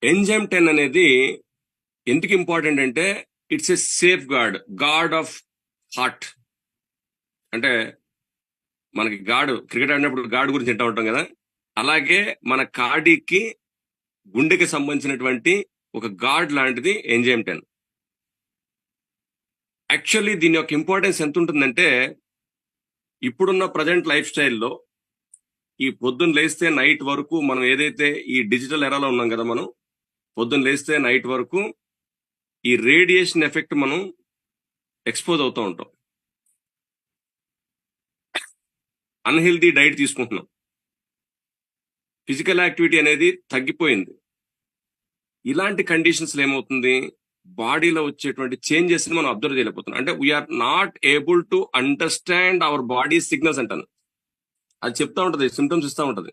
Enzyme 10 అనేది ఎందుకు important అంటే it's a safe guard of heart. అంటే మనకి క్రికెట్ ఆడినప్పుడు గార్డ్ గురించి వింటూ ఉంటాం కదా, అలాగే మన కార్డికి గుండెకి సంబంధించినటువంటి ఒక గార్డ్ లాంటిది ఎంజైమ్ 10. యాక్చువల్లీ దీని యొక్క ఇంపార్టెన్స్ ఎంత ఉంటుందంటే, ఇప్పుడున్న ప్రజెంట్ లైఫ్ స్టైల్లో ఈ పొద్దున్న లేస్తే నైట్ వరకు మనం ఏదైతే ఈ డిజిటల్ ఎరాలో ఉన్నాం కదా, మనం పొద్దున్న లేస్తే నైట్ వరకు ఈ రేడియేషన్ ఎఫెక్ట్ మనం ఎక్స్పోజ్ అవుతూ ఉంటాం. అన్హెల్దీ డైట్ తీసుకుంటున్నాం, ఫిజికల్ యాక్టివిటీ అనేది తగ్గిపోయింది. ఇలాంటి కండిషన్స్ లో ఏమవుతుంది, బాడీలో వచ్చేటువంటి చేంజెస్ ని మనం అబ్జర్వ్ చేయలేకపోతున్నాం. అంటే we are not able to understand our body signals అంటాను. అది చెప్తా ఉంటది, సిమ్టమ్స్ ఇస్తా ఉంటది.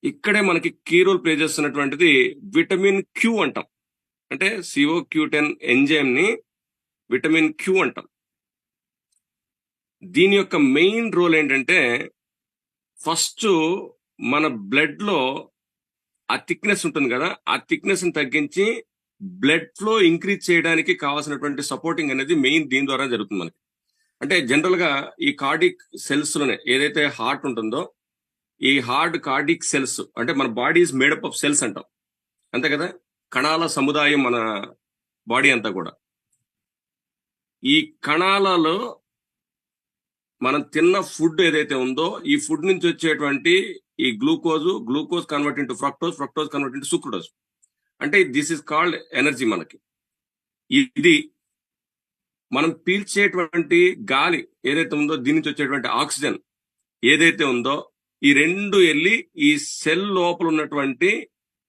ఇక్కడే మనకి కీ రోల్ ప్లే చేస్తున్నటువంటిది విటమిన్ క్యూ అంటాం. అంటే CO-Q10 ఎంజైమ్ ని విటమిన్ క్యూ అంటాం. దీని యొక్క మెయిన్ రోల్ ఏంటంటే, ఫస్ట్ మన బ్లడ్ లో ఆ థిక్నెస్ ఉంటుంది కదా, ఆ థిక్నెస్ ని తగ్గించి బ్లడ్ ఫ్లో ఇంక్రీజ్ చేయడానికి కావాల్సినటువంటి సపోర్టింగ్ అనేది మెయిన్ దీని ద్వారా జరుగుతుంది మనకి. అంటే జనరల్ గా ఈ కార్డిక్ సెల్స్ లోనే ఏదైతే హార్ట్ ఉంటుందో, ఈ కార్డిక్ సెల్స్ అంటే మన body is made up of cells అంటాం, అంతే కదా, కణాల సముదాయం మన బాడీ అంతా కూడా. ఈ కణాలలో మనం తిన్న ఫుడ్ ఏదైతే ఉందో, ఈ ఫుడ్ నుంచి వచ్చేటువంటి ఈ glucose convert into fructose convert into sucrose. అంటే దిస్ ఇస్ కాల్డ్ ఎనర్జీ. మనకి ఇది మనం పీల్చేటువంటి గాలి ఏదైతే ఉందో, దీని నుంచి వచ్చేటువంటి ఆక్సిజన్ ఏదైతే ఉందో, ఈ రెండు వెళ్ళి ఈ సెల్ లోపల ఉన్నటువంటి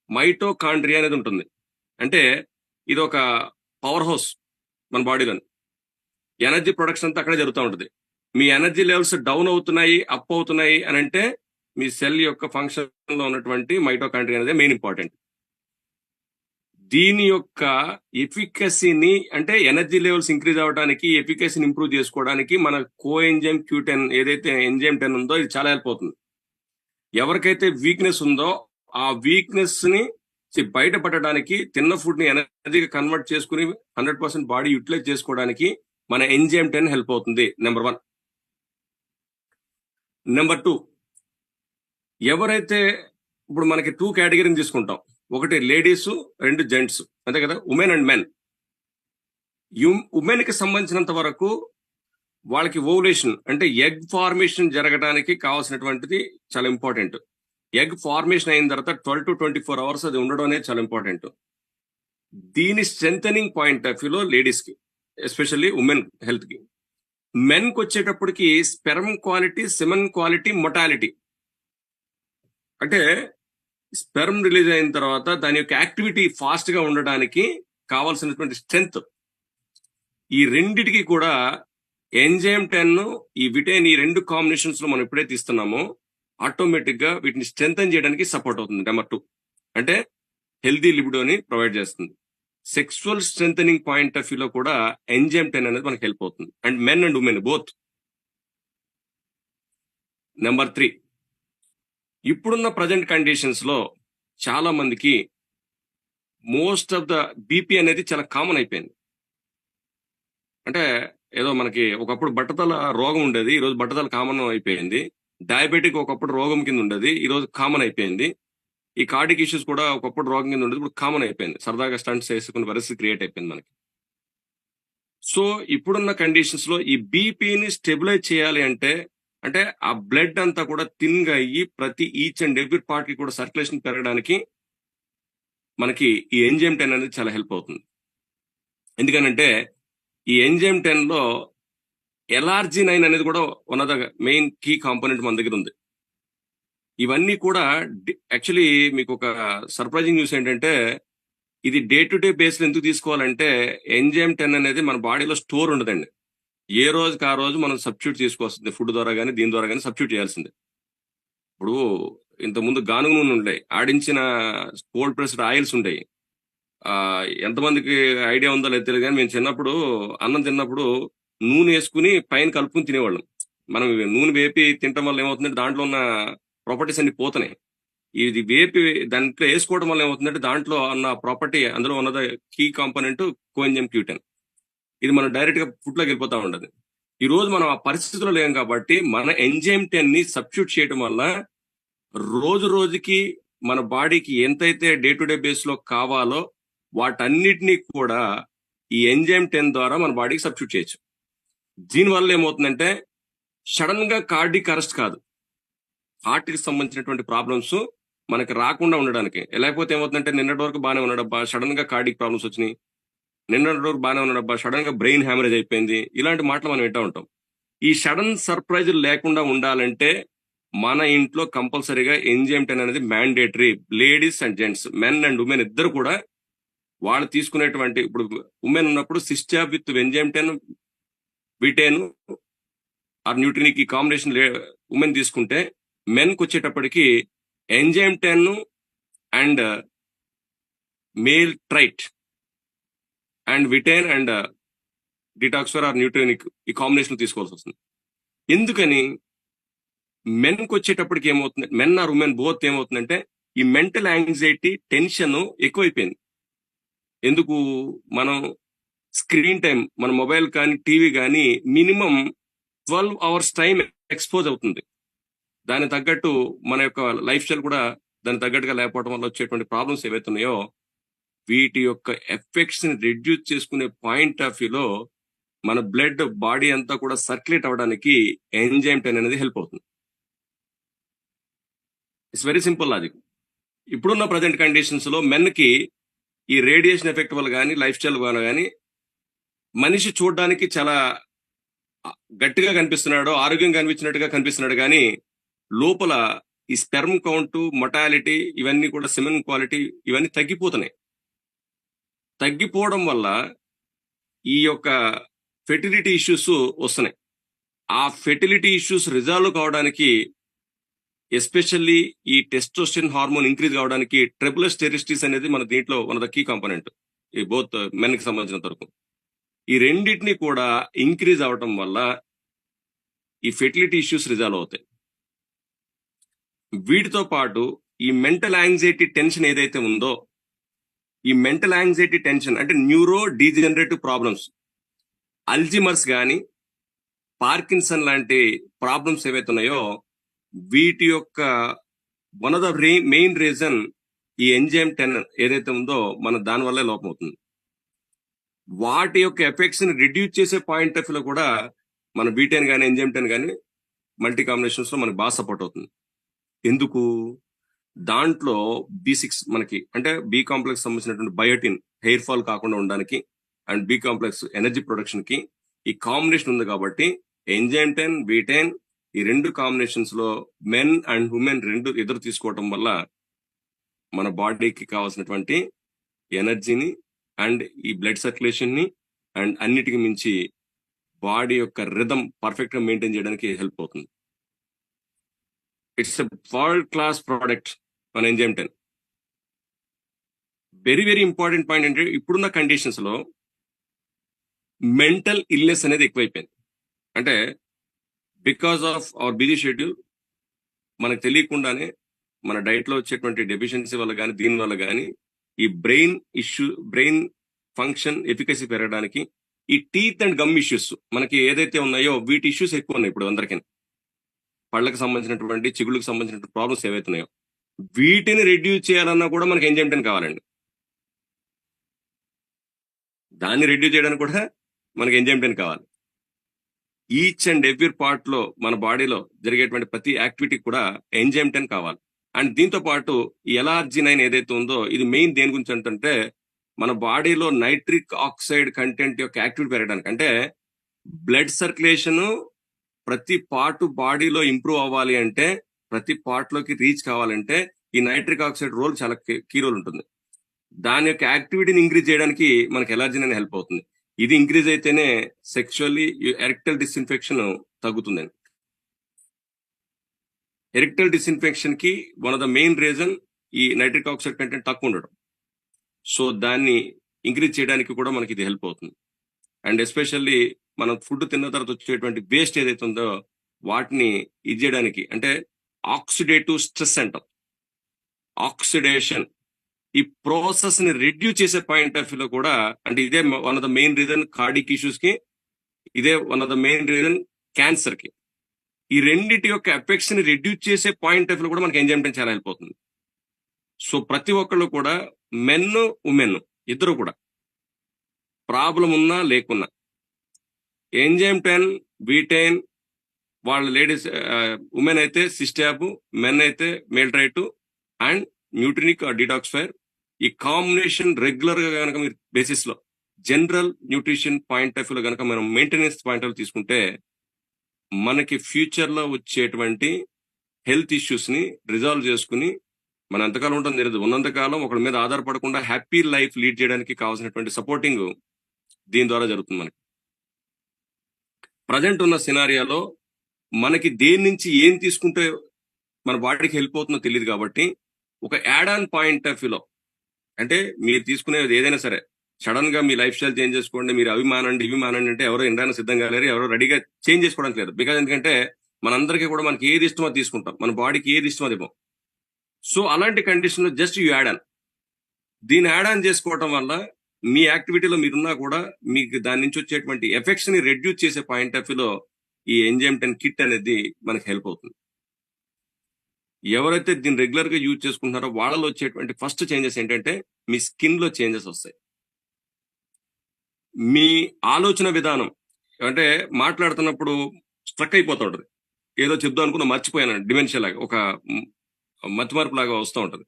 మైటోకాండ్రియా అనేది ఉంటుంది. అంటే ఇది ఒక పవర్ హౌస్ మన బాడీలో. ఎనర్జీ ప్రొడక్షన్ అంతా అక్కడే జరుగుతూ ఉంటుంది. మీ ఎనర్జీ లెవెల్స్ డౌన్ అవుతున్నాయి, అప్ అవుతున్నాయి అని అంటే మీ సెల్ యొక్క ఫంక్షన్ లో ఉన్నటువంటి మైటోకాండ్రియా అనేది మెయిన్ ఇంపార్టెంట్. దీని యొక్క ఎఫికసీని, అంటే ఎనర్జీ లెవెల్స్ ఇంక్రీజ్ అవ్వడానికి, ఎఫికసీని ఇంప్రూవ్ చేసుకోవడానికి మన కోఎంజైమ్ Q10 ఏదైతే ఎంజైమ్ 10 ఉందో, ఇది చాలా హెల్ప్ అవుతుంది. ఎవరికైతే వీక్నెస్ ఉందో ఆ వీక్నెస్ ని బయటపడడానికి, తిన్న ఫుడ్ ని ఎనర్జీగా కన్వర్ట్ చేసుకుని 100% బాడీ యూటిలైజ్ చేసుకోవడానికి మన ఎంజైమ్ 10 హెల్ప్ అవుతుంది. నెంబర్ 1. నెంబర్ 2, ఎవరైతే ఇప్పుడు మనకి 2 కేటగిరీని తీసుకుంటాం, ఒకటి లేడీస్, 2 జెంట్స్, అంతే కదా, ఉమెన్ అండ్ మెన్. ఉమెన్ కి సంబంధించినంత వరకు వాళ్ళకి ఓవులేషన్ అంటే ఎగ్ ఫార్మేషన్ జరగడానికి కావాల్సినటువంటిది చాలా ఇంపార్టెంట్. ఎగ్ ఫార్మేషన్ అయిన తర్వాత 12 to 24 hours అది ఉండడం అనేది చాలా ఇంపార్టెంట్. దీని స్ట్రెంథనింగ్ పాయింట్ ఆఫ్ వ్యూలో లేడీస్ కి, ఎస్పెషల్లీ ఉమెన్ హెల్త్ కి. మెన్ కి వచ్చేటప్పటికి sperm quality, semen quality, mortality. అంటే స్పెర్మ్ రిలీజ్ అయిన తర్వాత దాని యొక్క యాక్టివిటీ ఫాస్ట్ గా ఉండడానికి కావాల్సినటువంటి స్ట్రెంగ్త్, ఈ రెండిటికి కూడా ఎంజైమ్ 10 ఈ విటైన్, ఈ 2 కాంబినేషన్స్ లో మనం ఎప్పుడైతే ఇస్తున్నామో ఆటోమేటిక్ గా వీటిని స్ట్రెంథన్ చేయడానికి సపోర్ట్ అవుతుంది. నెంబర్ 2 అంటే హెల్దీ లిబిడోని ప్రొవైడ్ చేస్తుంది. సెక్సువల్ స్ట్రెంథనింగ్ పాయింట్ ఆఫ్ వ్యూలో కూడా ఎంజైమ్ 10 అనేది మనకు హెల్ప్ అవుతుంది. And men and women both. Number 3, ఇప్పుడున్న ప్రజెంట్ కండిషన్స్ లో చాలా మందికి మోస్ట్ ఆఫ్ ద బీపీ అనేది చాలా కామన్ అయిపోయింది. అంటే ఏదో మనకి ఒకప్పుడు బట్టతల రోగం ఉండేది, ఈరోజు బట్టతల కామన్ అయిపోయింది. డయాబెటిక్ ఒకప్పుడు రోగం కింద ఉండేది, ఈరోజు కామన్ అయిపోయింది. ఈ కార్డిక్ ఇష్యూస్ కూడా ఒకప్పుడు రోగం కింద ఉండేది, ఇప్పుడు కామన్ అయిపోయింది. సరదాగా స్టంట్స్ వేసుకునే పరిస్థితి క్రియేట్ అయిపోయింది మనకి. సో ఇప్పుడున్న కండిషన్స్ లో ఈ బీపీని స్టెబిలైజ్ చేయాలి అంటే ఆ బ్లడ్ అంతా కూడా థిన్ గా అయ్యి ప్రతి ఈచ్ అండ్ ఎవ్రీ పార్ట్ కి కూడా సర్క్యులేషన్ పెరగడానికి మనకి ఈ ఎంజైమ్ 10 అనేది చాలా హెల్ప్ అవుతుంది. ఎందుకనంటే ఈ ఎంజైమ్ 10 లో LRG9 అనేది కూడా one of the main key component మన దగ్గర ఉంది. ఇవన్నీ కూడా యాక్చువల్లీ మీకు ఒక సర్ప్రైజింగ్ న్యూస్ ఏంటంటే, ఇది డే టు డే బేస్ లో ఎందుకు తీసుకోవాలంటే, ఎంజైమ్ 10 అనేది మన బాడీలో స్టోర్ ఉండదండి. ఏ రోజుకి ఆ రోజు మనం సబ్స్టిట్యూట్ తీసుకోవాల్సింది, ఫుడ్ ద్వారా కానీ దీని ద్వారా కానీ సబ్స్టిట్యూట్ చేయాల్సిందే. ఇప్పుడు ఇంతకుముందు గానుగ నూనె ఉండే, ఆడించిన కోల్డ్ ప్రెస్డ్ ఆయిల్స్ ఉండేవి. ఎంతమందికి ఐడియా ఉందో లేదు తెలియదు కానీ, మేము చిన్నప్పుడు అన్నం తిన్నప్పుడు నూనె వేసుకుని పైన కలుపుకుని తినేవాళ్ళం. మనం నూనె వేపి తినటం వల్ల ఏమవుతుందంటే దాంట్లో ఉన్న ప్రాపర్టీస్ అన్ని పోతున్నాయి. ఇది వేపి దాంట్లో వేసుకోవడం వల్ల ఏమవుతుందంటే దాంట్లో ఉన్న ప్రాపర్టీ, అందులో ఉన్నది కీ కాంపోనెంట్ కోఎంజైమ్ Q10. ఇది మనం డైరెక్ట్ గా ఫుడ్ లోకి వెళ్ళిపోతా ఉండదు. ఈ రోజు మనం ఆ పరిస్థితిలో లేం కాబట్టి మన ఎంజైమ్ 10 ని సబ్స్టిట్యూట్ చేయడం వల్ల రోజు రోజుకి మన బాడీకి ఎంతైతే డే టు డే బేస్ లో కావాలో వాటన్నిటినీ కూడా ఈ ఎంజైమ్ 10 ద్వారా మన బాడీకి సబ్స్టిట్యూట్ చేయొచ్చు. దీనివల్ల ఏమవుతుందంటే సడన్ గా కార్డిక్ అరెస్ట్ కాదు, హార్ట్ కి సంబంధించినటువంటి ప్రాబ్లమ్స్ మనకి రాకుండా ఉండడానికి. లేకపోతే ఏమవుతుందంటే నిన్నటి వరకు బాగానే ఉన్నాడబ్బా, సడన్ గా కార్డిక్ ప్రాబ్లమ్స్ వచ్చినాయి, నిన్నటి వరకు బాగానే ఉన్నాడబ్బా, సడన్ గా బ్రెయిన్ హ్యామరేజ్ అయిపోయింది, ఇలాంటి మాటలు మనం వింటూ ఉంటాం. ఈ సడన్ సర్ప్రైజ్ లేకుండా ఉండాలంటే మన ఇంట్లో కంపల్సరీగా ఎంజైమ్ 10 అనేది mandatory. Ladies and gents, men and women ఇద్దరు కూడా వాళ్ళు తీసుకునేటువంటి, ఇప్పుడు ఉమెన్ ఉన్నప్పుడు సిస్టాప్ విత్ ఎంజైమ్ 10 విటేన్ ఆర్ న్యూట్రినిక్ ఈ కాంబినేషన్ ఉమెన్ తీసుకుంటే, మెన్ కి వచ్చేటప్పటికి ఎంజైమ్ 10 అండ్ మేల్ ట్రైట్ అండ్ విటేన్ అండ్ డిటాక్స్ఫర్ ఆర్ న్యూట్రినిక్ ఈ కాంబినేషన్ తీసుకోవాల్సి వస్తుంది. ఎందుకని మెన్ కి వచ్చేటప్పటికి ఏమవుతుంది, మెన్ ఆర్ ఉమెన్ బోత్ ఏమవుతుందంటే ఈ మెంటల్ యాంగ్జైటీ, టెన్షన్ ఎక్కువైపోయింది. ఎందుకు, మనం స్క్రీన్ టైం, మన మొబైల్ కానీ టీవీ కానీ మినిమం 12 hours టైం ఎక్స్పోజ్ అవుతుంది. దానికి తగ్గట్టు మన యొక్క లైఫ్ స్టైల్ కూడా దానికి తగ్గట్టుగా లేకపోవడం వల్ల వచ్చేటువంటి ప్రాబ్లమ్స్ ఏవైతే ఉన్నాయో వీటి యొక్క ఎఫెక్ట్స్ ని రిడ్యూస్ చేసుకునే పాయింట్ ఆఫ్ వ్యూలో మన బ్లడ్ బాడీ అంతా కూడా సర్క్యులేట్ అవ్వడానికి ఎంజైమ్ 10 అనేది హెల్ప్ అవుతుంది. It's very simple logic. ఇప్పుడున్న ప్రజెంట్ కండిషన్స్ లో మెన్ కి ఈ రేడియేషన్ ఎఫెక్ట్ వల్ల కానీ లైఫ్ స్టైల్ వల్ల కానీ మనిషి చూడడానికి చాలా గట్టిగా కనిపిస్తున్నాడు, ఆరోగ్యంగా కనిపించినట్టుగా కనిపిస్తున్నాడు, కానీ లోపల ఈ స్పెర్మ్ కౌంట్, మొటాలిటీ, ఇవన్నీ కూడా సెమెన్ క్వాలిటీ ఇవన్నీ తగ్గిపోతున్నాయి. తగ్గిపోవడం వల్ల ఈ యొక్క ఫెర్టిలిటీ ఇష్యూస్ వస్తున్నాయి. ఆ ఫెర్టిలిటీ ఇష్యూస్ రిజాల్వ్ కావడానికి, ఎస్పెషల్లీ ఈ టెస్టోస్టెరాన్ హార్మోన్ ఇంక్రీజ్ కావడానికి ట్రిపులస్ టెరిస్టిస్ అనేది మన దీంట్లో one of the key component, ఈ బోత్ మెన్ కి సంబంధించినంత వరకు. ఈ రెండింటిని కూడా ఇంక్రీజ్ అవటం వల్ల ఈ ఫెర్టిలిటీ ఇష్యూస్ రిజాల్వ్ అవుతాయి. వీటితో పాటు ఈ మెంటల్ యాంగ్జైటీ టెన్షన్ ఏదైతే ఉందో, ఈ మెంటల్ యాంగ్జైటీ టెన్షన్ అంటే న్యూరో డీజనరేటివ్ ప్రాబ్లమ్స్, అల్జిమర్స్ కానీ పార్కిన్సన్ లాంటి ప్రాబ్లమ్స్ ఏవైతే ఉన్నాయో వీటి యొక్క one of the main reason ఈ ఎంజైమ్ 10 ఏదైతే ఉందో మన దాని వల్లే లోపం అవుతుంది. వాటి యొక్క ఎఫెక్ట్స్ ని రిడ్యూస్ చేసే పాయింట్ ఆఫ్ లో కూడా మన B10 కానీ ఎంజైమ్ 10 కానీ మల్టీ కాంబినేషన్స్ లో మనకి బాగా సపోర్ట్ అవుతుంది. ఎందుకు, దాంట్లో B6 మనకి అంటే బి కాంప్లెక్స్ సంబంధించినటువంటి బయోటిన్ హెయిర్ ఫాల్ కాకుండా ఉండడానికి and B complex energy production కి ఈ కాంబినేషన్ ఉంది. కాబట్టి ఎంజైమ్ 10, B10 ఈ రెండు కాంబినేషన్స్ లో మెన్ అండ్ ఉమెన్ రెండు ఎదురు తీసుకోవటం వల్ల మన బాడీకి కావాల్సినటువంటి ఎనర్జీని అండ్ ఈ బ్లడ్ సర్క్యులేషన్ ని అండ్ అన్నిటికి మించి బాడీ యొక్క రిథమ్ పర్ఫెక్ట్ గా మెయింటైన్ చేయడానికి హెల్ప్ అవుతుంది. It's a world class product మన enzyme 10. Very very important point అంటే ఇప్పుడున్న కండిషన్స్ లో మెంటల్ ఇల్నెస్ అనేది ఎక్కువైపోయింది. అంటే because of our busy schedule మనకు తెలియకుండానే మన డైట్ లో వచ్చేటువంటి డెఫిషియన్సీ వల్ల కానీ దీని వల్ల కానీ ఈ brain issue, brain function efficacy పెరగడానికి ఈ టీత్ అండ్ గమ్ ఇష్యూస్ మనకి ఏదైతే ఉన్నాయో వీటి ఇష్యూస్ ఎక్కువ ఉన్నాయి ఇప్పుడు అందరికీ. పళ్ళకి సంబంధించినటువంటి, చిగుళ్ళకి సంబంధించినటువంటి ప్రాబ్లమ్స్ ఏవైతే ఉన్నాయో వీటిని రెడ్యూస్ చేయాలన్నా కూడా మనకి ఎంజైమ్ 10 కావాలండి. దాన్ని రెడ్యూస్ చేయడానికి కూడా మనకి ఎంజైమ్ 10 కావాలి. ఈచ్ అండ్ ఎవ్రీ పార్ట్ లో మన బాడీలో జరిగేటువంటి ప్రతి యాక్టివిటీ కూడా ఎంజైమ్ 10 కావాలి. అండ్ దీంతో పాటు ఈ LRG9 ఏదైతే ఉందో ఇది మెయిన్ దేని గురించి అంటే మన బాడీలో నైట్రిక్ ఆక్సైడ్ కంటెంట్ యొక్క యాక్టివిటీ పెరగడానికి, అంటే బ్లడ్ సర్క్యులేషన్ ప్రతి పార్ట్ బాడీలో ఇంప్రూవ్ అవ్వాలి అంటే, ప్రతి పార్ట్ లోకి రీచ్ కావాలంటే ఈ నైట్రిక్ ఆక్సైడ్ రోల్ చాలా కీ రోల్ ఉంటుంది. దాని యొక్క యాక్టివిటీని ఇంక్రీజ్ చేయడానికి మనకి LRG9 హెల్ప్ అవుతుంది. ఇది ఇంక్రీజ్ అయితేనే సెక్షువల్లీ ఎరెక్టల్ డిస్ఇన్ఫెక్షన్ తగ్గుతుందండి. ఎరెక్టల్ డిస్ఇన్ఫెక్షన్ కి one of the main reason ఈ నైట్రిక్ ఆక్సైడ్ కంటెంట్ తక్కువ ఉండడం. సో దాన్ని ఇంక్రీజ్ చేయడానికి కూడా మనకి ఇది హెల్ప్ అవుతుంది. అండ్ ఎస్పెషల్లీ మనం ఫుడ్ తిన్న తర్వాత వచ్చేటువంటి వేస్ట్ ఏదైతే ఉందో వాటిని ఇది చేయడానికి, అంటే ఆక్సిడేటివ్ స్ట్రెస్ అంటాం. ఆక్సిడేషన్, ఈ ప్రాసెస్ ని రెడ్యూస్ చేసే పాయింట్ ఆఫ్ వ్యూలో కూడా, అంటే ఇదే one of the main reason cardiac issues కి, ఇదే one of the main reason cancer కి. ఈ రెండిటి యొక్క ఎఫెక్ట్స్ ని రెడ్యూస్ చేసే పాయింట్ ఆఫ్ వ్యూలో కూడా మనకి ఎంజైమ్ 10 చాలా హెల్ప్ అవుతుంది. సో ప్రతి ఒక్కళ్ళు కూడా, మెన్ ఉమెన్ ఇద్దరు కూడా ప్రాబ్లం ఉన్నా లేకున్నా ఎంజైమ్ 10, బీటైన్, వాళ్ళ లేడీస్ ఉమెన్ అయితే సిస్టాబ్, మెన్ అయితే మేల్ట్రైట్ అండ్ న్యూట్రినిక్ డిటాక్స్ఫైర్, ఈ కాంబినేషన్ రెగ్యులర్ గా కనుక మీరు బేసిస్ లో జనరల్ న్యూట్రిషన్ పాయింట్ ఆఫ్ వ్యూలో కనుక మనం మెయింటెనెన్స్ పాయింట్ ఆఫ్ తీసుకుంటే, మనకి ఫ్యూచర్ లో వచ్చేటువంటి హెల్త్ ఇష్యూస్ ని రిజాల్వ్ చేసుకుని మనం ఎంతకాలం ఉంటుందో తెలియదు, ఉన్నంతకాలం ఒకరి మీద ఆధారపడకుండా హ్యాపీ లైఫ్ లీడ్ చేయడానికి కావాల్సినటువంటి సపోర్టింగ్ దీని ద్వారా జరుగుతుంది. మనకి ప్రజెంట్ ఉన్న సినారియాలో మనకి దేని నుంచి ఏం తీసుకుంటే మన బాడీకి హెల్ప్ అవుతుందో తెలియదు కాబట్టి, ఒక యాడ్ ఆన్ పాయింట్ ఆఫ్ వ్యూలో, అంటే మీరు తీసుకునేది ఏదైనా సరే సడన్ గా మీ లైఫ్ స్టైల్ చేంజ్ చేసుకోండి, మీరు అవి మానండి ఇవి మానండి అంటే ఎవరో వినడానికి సిద్ధంగా లేరు, ఎవరో రెడీగా చేంజ్ చేసుకోవడానికి లేదు. బికాజ్ ఎందుకంటే మనందరికీ కూడా మనకి ఏది ఇష్టమో తీసుకుంటాం, మన బాడీకి ఏది ఇష్టమో అది ఇవ్వం. సో అలాంటి కండిషన్ లో జస్ట్ యూ యాడ్ ఆన్, దీన్ని యాడ్ ఆన్ చేసుకోవటం వల్ల మీ యాక్టివిటీలో మీరున్నా కూడా మీకు దాని నుంచి వచ్చేటువంటి ఎఫెక్ట్స్ ని రెడ్యూస్ చేసే పాయింట్ ఆఫ్ వ్యూలో ఈ ఎంజైమ్ 10 కిట్ అనేది మనకి హెల్ప్ అవుతుంది. ఎవరైతే దీన్ని రెగ్యులర్ గా యూజ్ చేసుకుంటున్నారో వాళ్ళలో వచ్చేటువంటి ఫస్ట్ చేంజెస్ ఏంటంటే, మీ స్కిన్ లో చేంజెస్ వస్తాయి. మీ ఆలోచన విధానం, అంటే మాట్లాడుతున్నప్పుడు స్ట్రక్ అయిపోతూ ఉంటది, ఏదో చెప్దాం అనుకున్నా మర్చిపోయాను, డిమెన్షియా లాగా, ఒక మతిమరుపు లాగా వస్తూ ఉంటది.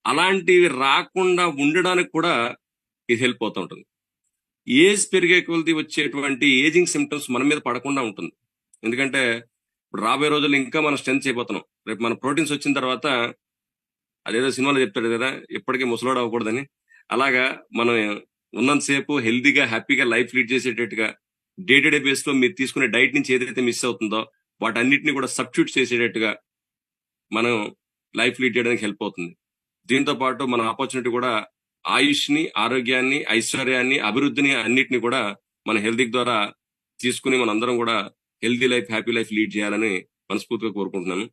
అలాంటివి రాకుండా ఉండడానికి కూడా ఇది హెల్ప్ అవుతూ ఉంటుంది. ఏజ్ పెరిగే కొలది వచ్చేటువంటి ఏజింగ్ సిమ్టమ్స్ మన మీద పడకుండా ఉంటుంది. ఎందుకంటే ఇప్పుడు రాబోయే రోజుల్లో ఇంకా మనం స్ట్రెంత్ అయిపోతున్నాం. రేపు మన ప్రోటీన్స్ వచ్చిన తర్వాత, అదేదో సినిమాలో చెప్తాడు కదా, ఎప్పటికీ ముసలోడు అవ్వకూడదని, అలాగా మనం ఉన్నంతసేపు హెల్దీగా హ్యాపీగా లైఫ్ లీడ్ చేసేటట్టుగా డే టు డే బేస్ లో మీరు తీసుకునే డైట్ నుంచి ఏదైతే మిస్ అవుతుందో వాటన్నిటిని కూడా సబ్స్టిట్యూట్ చేసేటట్టుగా మనం లైఫ్ లీడ్ చేయడానికి హెల్ప్ అవుతుంది. దీంతో పాటు మన ఆపర్చునిటీ కూడా ఆయుష్ని, ఆరోగ్యాన్ని, ఐశ్వర్యాన్ని, అభివృద్ధిని అన్నిటిని కూడా మన హెల్తీ ద్వారా తీసుకుని మనందరం కూడా healthy life, happy life lead చేయాలని మనస్ఫూర్తిగా కోరుకుంటున్నాను.